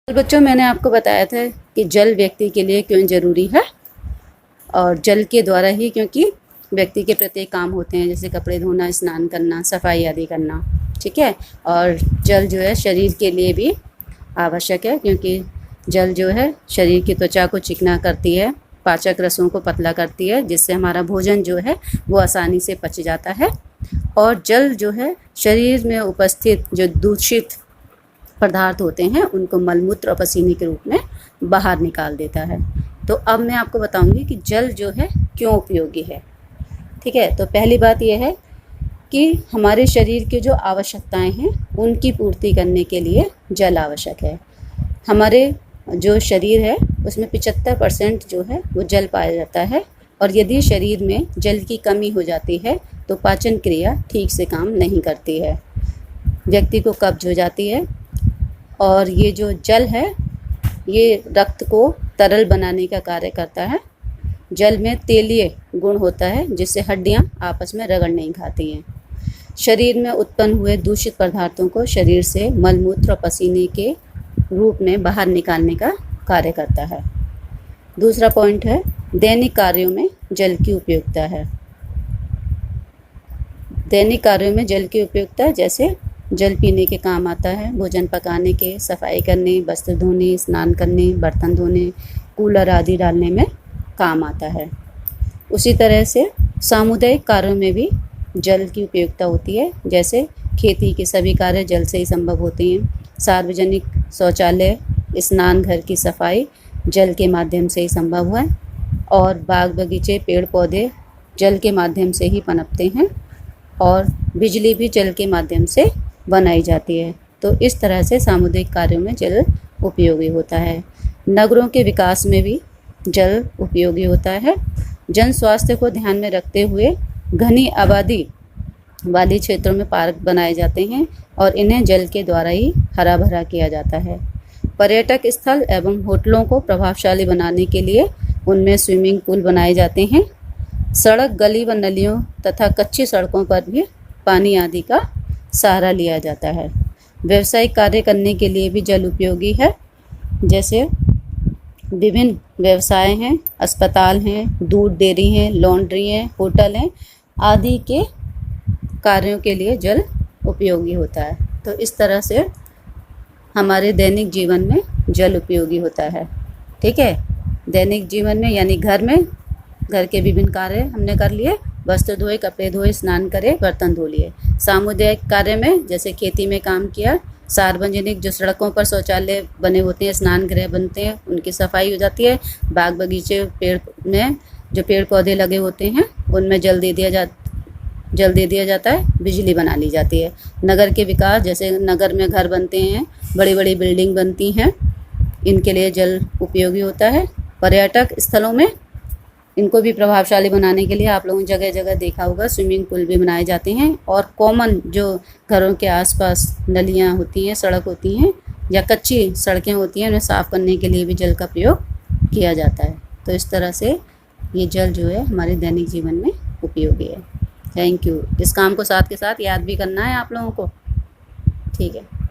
तो बच्चों, मैंने आपको बताया था कि जल व्यक्ति के लिए क्यों ज़रूरी है, और जल के द्वारा ही क्योंकि व्यक्ति के प्रत्येक काम होते हैं, जैसे कपड़े धोना, स्नान करना, सफाई आदि करना। ठीक है। और जल जो है शरीर के लिए भी आवश्यक है, क्योंकि जल जो है शरीर की त्वचा को चिकना करती है, पाचक रसों को पतला करती है, जिससे हमारा भोजन जो है वो आसानी से पच जाता है। और जल जो है शरीर में उपस्थित जो दूषित पदार्थ होते हैं उनको मलमूत्र और पसीने के रूप में बाहर निकाल देता है। तो अब मैं आपको बताऊंगी कि जल जो है क्यों उपयोगी है। ठीक है। तो पहली बात यह है कि हमारे शरीर की जो आवश्यकताएं हैं उनकी पूर्ति करने के लिए जल आवश्यक है। हमारे जो शरीर है उसमें 75% जो है वो जल पाया जाता है, और यदि शरीर में जल की कमी हो जाती है तो पाचन क्रिया ठीक से काम नहीं करती है, व्यक्ति को कब्ज हो जाती है। और ये जो जल है ये रक्त को तरल बनाने का कार्य करता है। जल में तेलीय गुण होता है, जिससे हड्डियां आपस में रगड़ नहीं खाती हैं। शरीर में उत्पन्न हुए दूषित पदार्थों को शरीर से मलमूत्र और पसीने के रूप में बाहर निकालने का कार्य करता है। दूसरा पॉइंट है दैनिक कार्यों में जल की उपयोगिता है। दैनिक कार्यों में जल की उपयोगिता जैसे जल पीने के काम आता है, भोजन पकाने के, सफाई करने, वस्त्र धोने, स्नान करने, बर्तन धोने, कूलर आदि डालने में काम आता है। उसी तरह से सामुदायिक कार्यों में भी जल की उपयोगिता होती है, जैसे खेती के सभी कार्य जल से ही संभव होते हैं। सार्वजनिक शौचालय, स्नान घर की सफाई जल के माध्यम से ही संभव है, और बाग बगीचे, पेड़ पौधे जल के माध्यम से ही पनपते हैं, और बिजली भी जल के माध्यम से बनाई जाती है। तो इस तरह से सामुदायिक कार्यों में जल उपयोगी होता है। नगरों के विकास में भी जल उपयोगी होता है। जन स्वास्थ्य को ध्यान में रखते हुए घनी आबादी वाले क्षेत्रों में पार्क बनाए जाते हैं, और इन्हें जल के द्वारा ही हरा भरा किया जाता है। पर्यटक स्थल एवं होटलों को प्रभावशाली बनाने के लिए उनमें स्विमिंग पूल बनाए जाते हैं। सड़क, गली व नलियों तथा कच्ची सड़कों पर भी पानी आदि का सहारा लिया जाता है। व्यावसायिक कार्य करने के लिए भी जल उपयोगी है, जैसे विभिन्न व्यवसाय हैं, अस्पताल हैं, दूध डेयरी हैं, लॉन्ड्री हैं, होटल हैं आदि के कार्यों के लिए जल उपयोगी होता है। तो इस तरह से हमारे दैनिक जीवन में जल उपयोगी होता है। ठीक है। दैनिक जीवन में यानी घर के विभिन्न कार्य हमने कर लिए, वस्त्र धोए, कपड़े धोए, स्नान करे, बर्तन धो लिए। सामुदायिक कार्य में जैसे खेती में काम किया, सार्वजनिक जो सड़कों पर शौचालय बने होते हैं, स्नान गृह बनते हैं, उनकी सफाई हो जाती है। बाग बगीचे, पेड़ में जो पेड़ पौधे लगे होते हैं उनमें जल दे दिया जाता है, बिजली बना ली जाती है। नगर के विकास, जैसे नगर में घर बनते हैं, बड़ी बड़ी बिल्डिंग बनती हैं, इनके लिए जल उपयोगी होता है। पर्यटक स्थलों में इनको भी प्रभावशाली बनाने के लिए आप लोगों ने जगह जगह देखा होगा स्विमिंग पूल भी बनाए जाते हैं, और कॉमन जो घरों के आसपास नलियाँ होती हैं, सड़क होती हैं या कच्ची सड़कें होती हैं, उन्हें साफ़ करने के लिए भी जल का प्रयोग किया जाता है। तो इस तरह से ये जल जो है हमारे दैनिक जीवन में उपयोगी है। Thank you. इस काम को साथ के साथ याद भी करना है आप लोगों को। ठीक है।